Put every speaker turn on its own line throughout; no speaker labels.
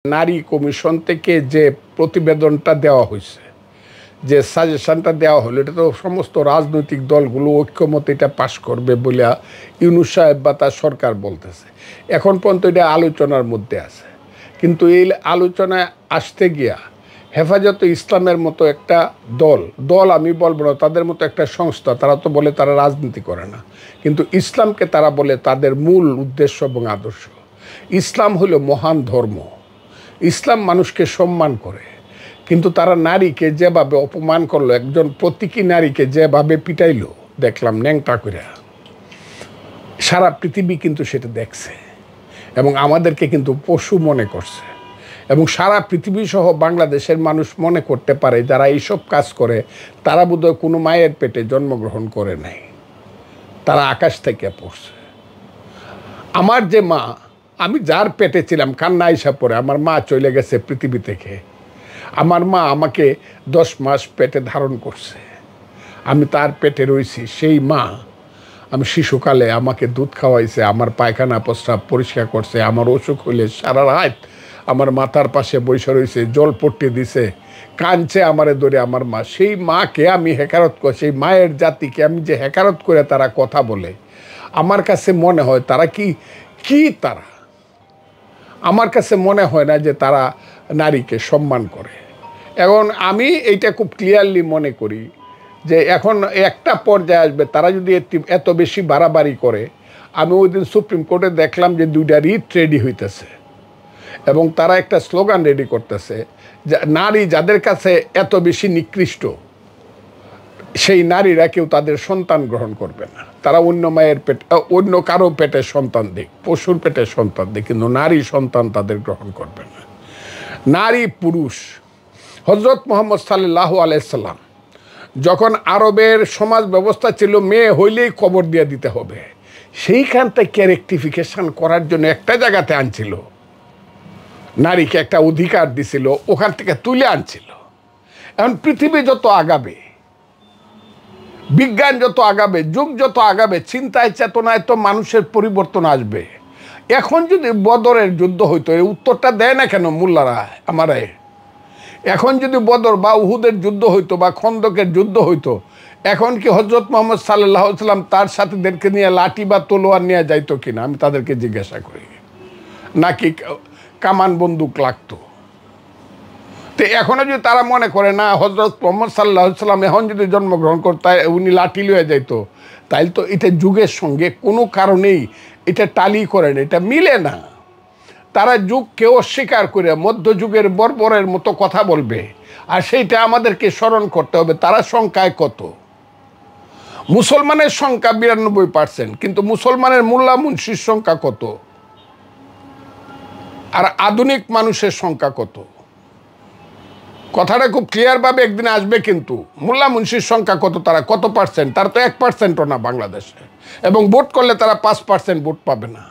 নারী কমিশন থেকে যে প্রতিবেদনটা দেওয়া হয়েছে, যে সাজেশনটা দেওয়া হলো, এটা তো সমস্ত রাজনৈতিক দলগুলো ঐক্যমত এটা পাশ করবে বলে ইউনূস সাহেব বা তার সরকার বলতেছে। এখন পর্যন্ত এটা আলোচনার মধ্যে আছে, কিন্তু এই আলোচনায় আসতে গিয়া হেফাজতে ইসলামের মতো একটা দল আমি বলবো না, তাদের মতো একটা সংস্থা, তারা তো বলে তারা রাজনীতি করে না, কিন্তু ইসলামকে তারা বলে তাদের মূল উদ্দেশ্য এবং আদর্শ। ইসলাম হলো মহান ধর্ম, ইসলাম মানুষকে সম্মান করে, কিন্তু তারা নারীকে যেভাবে অপমান করলো, একজন প্রতীকী নারীকে যেভাবে পিটাইলো দেখলাম ন্যাংটা করে, সারা পৃথিবী কিন্তু সেটা দেখছে এবং আমাদেরকে কিন্তু পশু মনে করছে। এবং সারা পৃথিবী সহ বাংলাদেশের মানুষ মনে করতে পারে যারা এইসব কাজ করে তারা বোধহয় কোনো মায়ের পেটে জন্মগ্রহণ করে নাই, তারা আকাশ থেকে পড়ছে। আমার যে মা, আমি যার পেটে ছিলাম, কান্না আইসা পড়ে আমার মা চলে গেছে পৃথিবী থেকে। আমার মা আমাকে 10 মাস পেটে ধারণ করছে, আমি তার পেটে রয়েছি। সেই মা আমি শিশুকালে আমাকে দুধ খাওয়াইছে, আমার পায়খানা প্রস্রাব পরিষ্কার করছে, আমার অসুখ হইলে সারা রাত আমার মাথার পাশে বসে রয়েছে, জল পট্টি দিছে, কাঁদছে আমারে ধরে আমার মা। সেই মাকে আমি হেকারত করে, সেই মায়ের জাতিকে আমি যে হেকারত করে তারা কথা বলে, আমার কাছে মনে হয় তারা কি তারা, আমার কাছে মনে হয় না যে তারা নারীকে সম্মান করে। এখন আমি এইটা খুব ক্লিয়ারলি মনে করি যে এখন একটা পর্যায়ে আসবে তারা যদি এত বেশি বাড়াবাড়ি করে। আমি ওই দিন সুপ্রিম কোর্টে দেখলাম যে 2টা রিট রেডি হইতেছে এবং তারা একটা স্লোগান রেডি করতেছে যে নারী যাদের কাছে এত বেশি নিকৃষ্ট, সেই নারীরা কেউ তাদের সন্তান গ্রহণ করবে না। তারা অন্য কারো পেটে সন্তান দিক, পশুর পেটে সন্তান দিক, কিন্তু নারী সন্তান তাদের গ্রহণ করবে না। নারী পুরুষ, হজরত মুহাম্মদ সাল্লাল্লাহু আলাইহি সাল্লাম যখন আরবের সমাজ ব্যবস্থা ছিল মেয়ে হইলেই কবর দিয়ে দিতে হবে, সেইখান থেকে রেকটিফিকেশন করার জন্য একটা জায়গাতে আনছিল, নারীকে একটা অধিকার দিছিল, ওখান থেকে তুলে আনছিল। এখন পৃথিবী যত আগাবে, বিজ্ঞান যত আগাবে, যুগ যত আগাবে, চিন্তায় চেতনায় তো মানুষের পরিবর্তন আসবে। এখন যদি বদরের যুদ্ধ হইতো, এই উত্তরটা দেয় না কেন মোল্লারা আমারে? এখন যদি বদর বা উহুদের যুদ্ধ হইতো বা খন্দকের যুদ্ধ হইতো, এখন কি হজরত মুহাম্মদ সাল্লাল্লাহু আলাইহি সাল্লাম তার সাথীদেরকে নিয়ে লাঠি বা তলোয়ার নিয়ে যাইতো কিনা? আমি তাদেরকে জিজ্ঞাসা করি, নাকি কামান বন্দুক লাগতো? তো এখনও যদি তারা মনে করে না হজরত মুহাম্মদ সাল্লাল্লাহু আলাইহি সাল্লাম এখন যদি জন্মগ্রহণ করতে উনি লাঠি লয়ে যাইতো, তাইলে তো এটা যুগের সঙ্গে কোনো কারণেই এটা টালি করে না, এটা মিলে না। তারা যুগকে অস্বীকার করে মধ্যযুগের বর্বরের মতো কথা বলবে, আর সেইটা আমাদেরকে স্মরণ করতে হবে। তারা সংখ্যায় কত? মুসলমানের সংখ্যা 92%, কিন্তু মুসলমানের মোল্লা মুন্সির সংখ্যা কত? আর আধুনিক মানুষের সংখ্যা কত? কথাটা খুব ক্লিয়ারভাবে একদিন আসবে, কিন্তু মোল্লা মুন্সির সংখ্যা কত, তারা কত পার্সেন্ট? তারা তো 1%ও না বাংলাদেশে, এবং ভোট করলে তারা 5% ভোট পাবে না।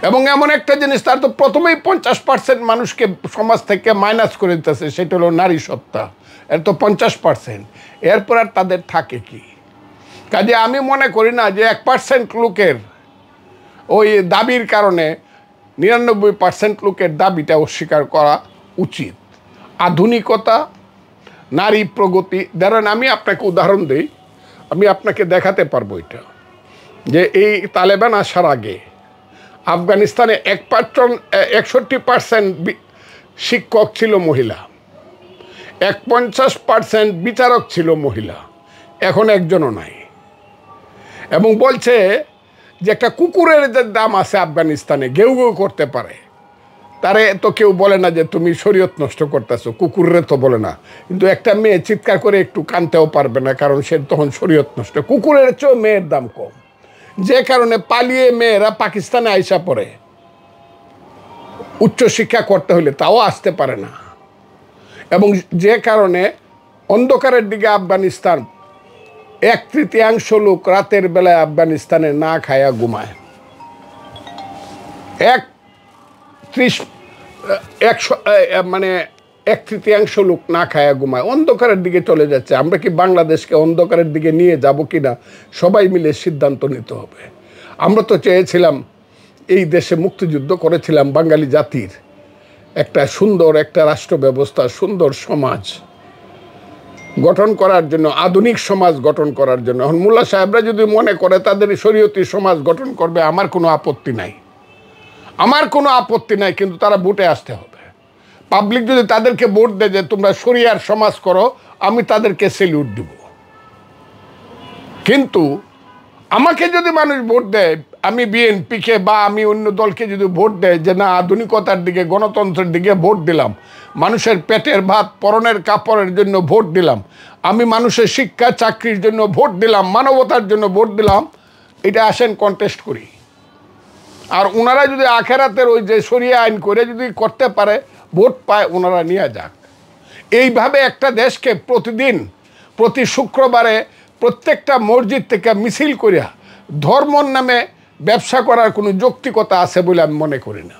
এবং এমন একটা জিনিস, তার তো প্রথমেই 50% মানুষকে সমাজ থেকে মাইনাস করে দিতেছে, সেটা হলো নারী সত্তা। এর তো 50%, এরপর আর তাদের থাকে কি? কাজে আমি মনে করি না যে 1% লোকের ওই দাবির কারণে 99% লোকের দাবিটা অস্বীকার করা উচিত। আধুনিকতা, নারী প্রগতি, ধরেন আমি আপনাকে উদাহরণ দিই, আমি আপনাকে দেখাতে পারবো এটা, যে এই তালেবান আসার আগে আফগানিস্তানে 61% শিক্ষক ছিল মহিলা, 51% বিচারক ছিল মহিলা, এখন একজনও নাই। এবং বলছে যে একটা কুকুরের যে দাম আছে আফগানিস্তানে, ঘেউ ঘেউ করতে পারে, তারে তো কেউ বলে না যে তুমি শরীয়ত নষ্ট করতেছো, কুকুরের তো বলে না, কিন্তু একটা মেয়ে চিৎকার করে একটু কানতেও পারবে না, কারণ সে তখন শরীয়ত নষ্ট। কুকুরের চেয়েও মেয়ের দাম কম, যে কারণে পালিয়ে মেয়েরা পাকিস্তানে আইসা পড়ে উচ্চশিক্ষা করতে হলে, তাও আসতে পারে না। এবং যে কারণে অন্ধকারের দিকে আফগানিস্তান 1/3 লোক রাতের বেলায় আফগানিস্তানে না খায়া ঘুমায়। 1/3 লোক না খায়া ঘুমায়, অন্ধকারের দিকে চলে যাচ্ছে। আমরা কি বাংলাদেশকে অন্ধকারের দিকে নিয়ে যাব কি না, সবাই মিলে সিদ্ধান্ত নিতে হবে। আমরা তো চেয়েছিলাম, এই দেশে মুক্তিযুদ্ধ করেছিলাম বাঙালি জাতির, একটা সুন্দর একটা রাষ্ট্র ব্যবস্থা, সুন্দর সমাজ গঠন করার জন্য, আধুনিক সমাজ গঠন করার জন্য। এখন মোল্লা সাহেবরা যদি মনে করে তাদের শরীয়তি সমাজ গঠন করবে, আমার কোনো আপত্তি নাই, আমার কোনো আপত্তি নাই, কিন্তু তারা ভোটে আসতে হবে। পাবলিক যদি তাদেরকে ভোট দেয় যে তোমরা শরিয়ার সমাজ করো, আমি তাদেরকে সেলিউট দিব। কিন্তু আমাকে যদি মানুষ ভোট দেয়, আমি বিএনপিকে বা আমি অন্য দলকে যদি ভোট দেয় যে না আধুনিকতার দিকে, গণতন্ত্রের দিকে ভোট দিলাম, মানুষের পেটের ভাত পরনের কাপড়ের জন্য ভোট দিলাম, আমি মানুষের শিক্ষা চাকরির জন্য ভোট দিলাম, মানবতার জন্য ভোট দিলাম, এটা আসেন কন্টেস্ট করি। আর ওনারা যদি আখেরাতের ওই যে শরিয়া আইন করে যদি করতে পারে, ভোট পায়, ওনারা নিয়ে যাক। এইভাবে একটা দেশকে প্রতিদিন প্রতি শুক্রবারে প্রত্যেকটা মসজিদ থেকে মিছিল করিয়া ধর্মর নামে ব্যবসা করার কোনো যৌক্তিকতা আছে বলে আমি মনে করি না।